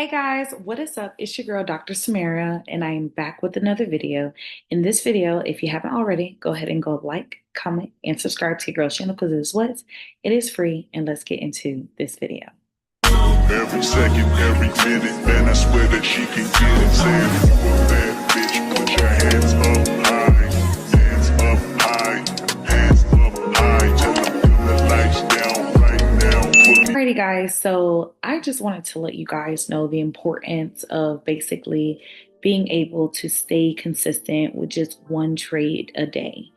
Hey guys, what is up? It's your girl, Dr. Samara, and I am back with another video. In this video, if you haven't already, go ahead and go like, comment, and subscribe to your girl's channel because it is what? It is free, and let's get into this video. Every second, every minute, man, I swear that she can get it. Saying if you a bad bitch, put your hands up high, hands up high, hands up high. Tell them dim the lights down right now. Alrighty guys, so I just wanted to let you guys know the importance of basically being able to stay consistent with just one trade a day.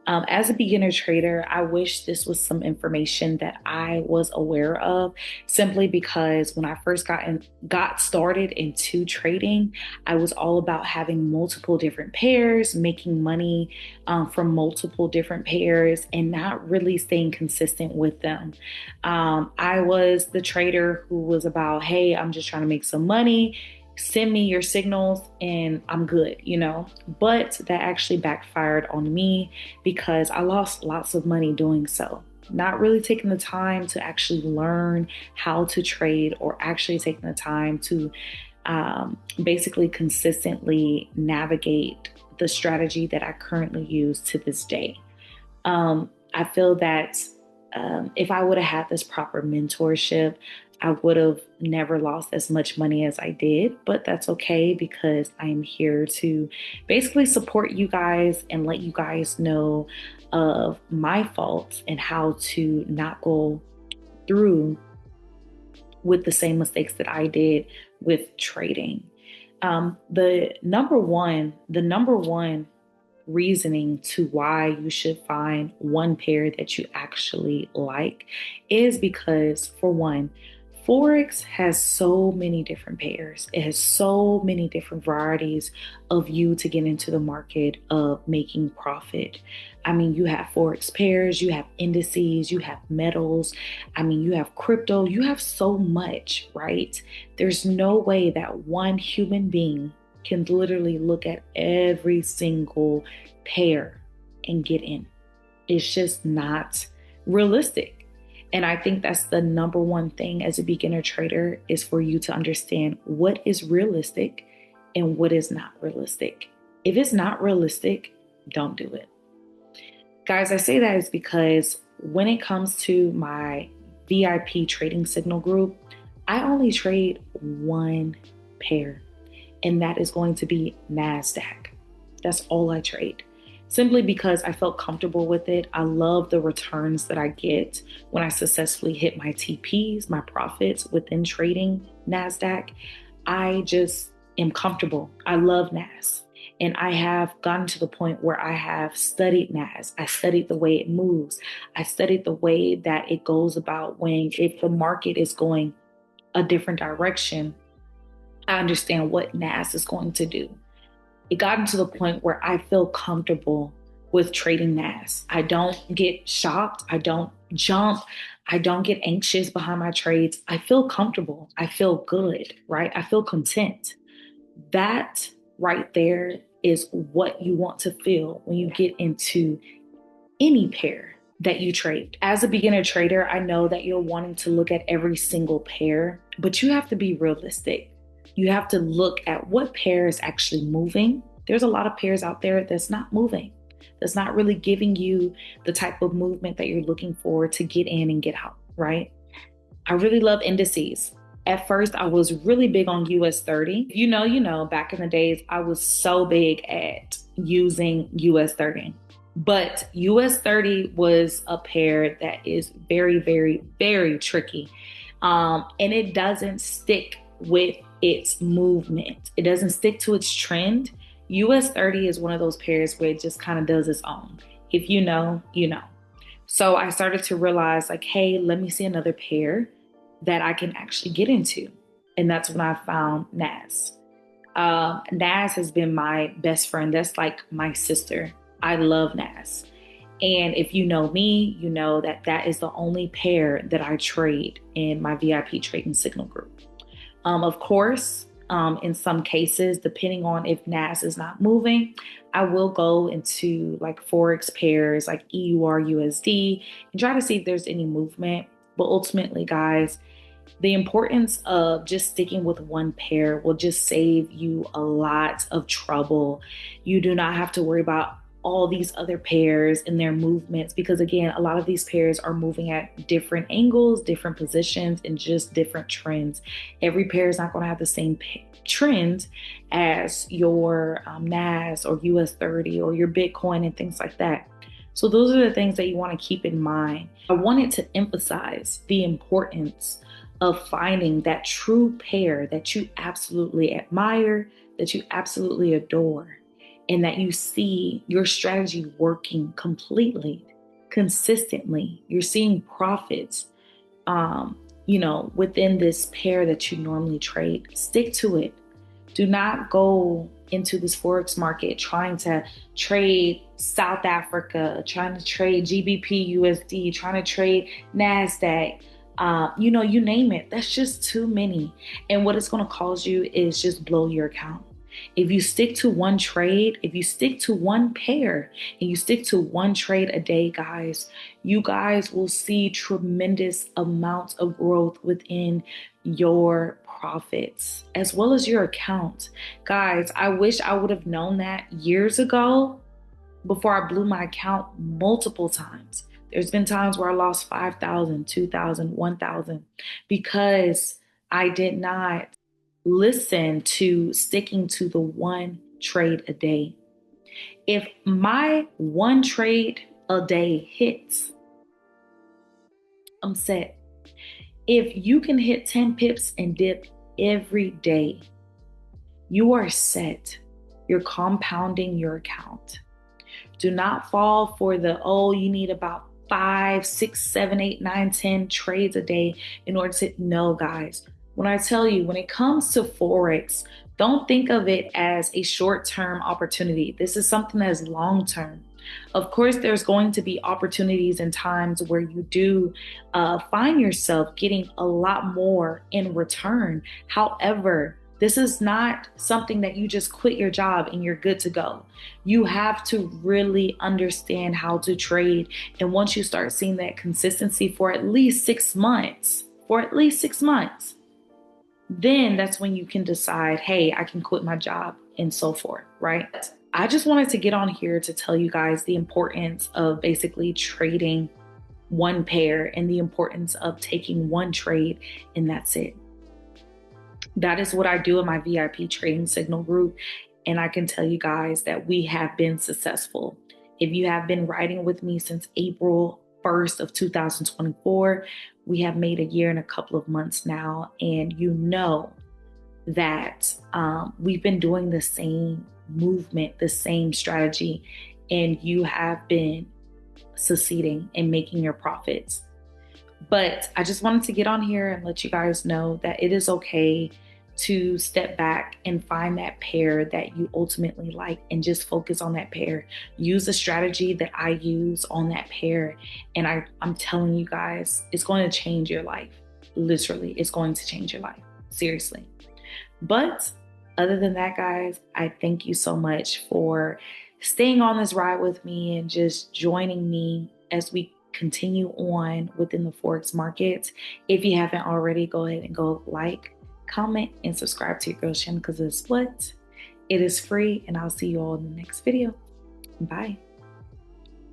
As a beginner trader, I wish this was some information that I was aware of simply because when I first got started into trading, I was all about having multiple different pairs, making money from multiple different pairs, and not really staying consistent with them. I was the trader who was about, hey, I'm just trying to make some money, send me your signals and I'm good, But that actually backfired on me because I lost lots of money doing so. Not really taking the time to actually learn how to trade or actually taking the time to basically consistently navigate the strategy that I currently use to this day. I feel that if I would have had this proper mentorship, I would have never lost as much money as I did, but that's okay because I'm here to basically support you guys and let you guys know of my faults and how to not go through with the same mistakes that I did with trading. The number one reasoning to why you should find one pair that you actually like is because, for one, Forex has so many different pairs. It has so many different varieties of you to get into the market of making profit. I mean, you have Forex pairs, you have indices, you have metals. I mean, you have crypto, you have so much, right? There's no way that one human being can literally look at every single pair and get in. It's just not realistic. And I think that's the number one thing as a beginner trader is for you to understand what is realistic and what is not realistic. If it's not realistic, don't do it. Guys, I say that is because when it comes to my VIP trading signal group, I only trade one pair, and that is going to be NASDAQ. That's all I trade. Simply because I felt comfortable with it. I love the returns that I get when I successfully hit my TPs, my profits within trading NASDAQ. I just am comfortable. I love NAS. And I have gotten to the point where I have studied NAS. I studied the way it moves. I studied the way that it goes about if the market is going a different direction, I understand what NAS is going to do. It got to the point where I feel comfortable with trading NAS. I don't get shocked. I don't jump. I don't get anxious behind my trades. I feel comfortable. I feel good, right? I feel content. That right there is what you want to feel when you get into any pair that you trade. As a beginner trader, I know that you're wanting to look at every single pair, but you have to be realistic. You have to look at what pair is actually moving. There's a lot of pairs out there that's not moving, that's not really giving you the type of movement that you're looking for to get in and get out, right? I really love indices. At first, I was really big on US 30. Back in the days, I was so big at using US 30. But US 30 was a pair that is very, very, very tricky. And it doesn't stick with its movement. It doesn't stick to its trend. US 30 is one of those pairs where it just kind of does its own. If you know, you know. So I started to realize like, hey, let me see another pair that I can actually get into. And that's when I found NAS. NAS has been my best friend. That's like my sister. I love NAS. And if you know me, you know that that is the only pair that I trade in my VIP trading signal group. Of course, in some cases, depending on if NAS is not moving, I will go into like Forex pairs like EUR USD and try to see if there's any movement. But ultimately, guys, The importance of just sticking with one pair will just save you a lot of trouble. You do not have to worry about all these other pairs and their movements, because again, a lot of these pairs are moving at different angles, different positions, and just different trends. Every pair is not going to have the same trend as your NAS or US 30 or your Bitcoin and things like that. So those are the things that you want to keep in mind. I wanted to emphasize the importance of finding that true pair that you absolutely admire, that you absolutely adore, and that you see your strategy working completely, consistently. You're seeing profits, within this pair that you normally trade. Stick to it. Do not go into this Forex market trying to trade South Africa, trying to trade GBP USD, trying to trade NASDAQ. You name it. That's just too many. And what it's going to cause you is just blow your account. If you stick to one trade, if you stick to one pair, and you stick to one trade a day, guys, you guys will see tremendous amounts of growth within your profits as well as your account. Guys, I wish I would have known that years ago before I blew my account multiple times. There's been times where I lost 5,000, 2,000, 1,000 because I did not listen to sticking to the one trade a day. If my one trade a day hits, I'm set. If you can hit 10 pips and dip every day, you are set. You're compounding your account. Do not fall for you need about 5, 6, 7, 8, 9, 10 trades a day in order to, no, guys. When I tell you, when it comes to Forex, don't think of it as a short-term opportunity. This is something that is long-term. Of course, there's going to be opportunities and times where you do find yourself getting a lot more in return. However, this is not something that you just quit your job and you're good to go. You have to really understand how to trade. And once you start seeing that consistency for at least 6 months, then that's when you can decide, hey, I can quit my job and so forth, right? I just wanted to get on here to tell you guys the importance of basically trading one pair and the importance of taking one trade, and that's it. That is what I do in my VIP trading signal group. And I can tell you guys that we have been successful. If you have been riding with me since April 1st of 2024, we have made a year and a couple of months now. And you know that we've been doing the same movement, the same strategy, and you have been succeeding and making your profits. But I just wanted to get on here and let you guys know that it is okay to step back and find that pair that you ultimately like and just focus on that pair. Use the strategy that I use on that pair. And I'm telling you guys, it's going to change your life. Literally, it's going to change your life. Seriously. But other than that, guys, I thank you so much for staying on this ride with me and just joining me as we continue on within the Forex market. If you haven't already, go ahead and go like, comment, and subscribe to your girl's channel because it is free. And I'll see you all in the next video. Bye.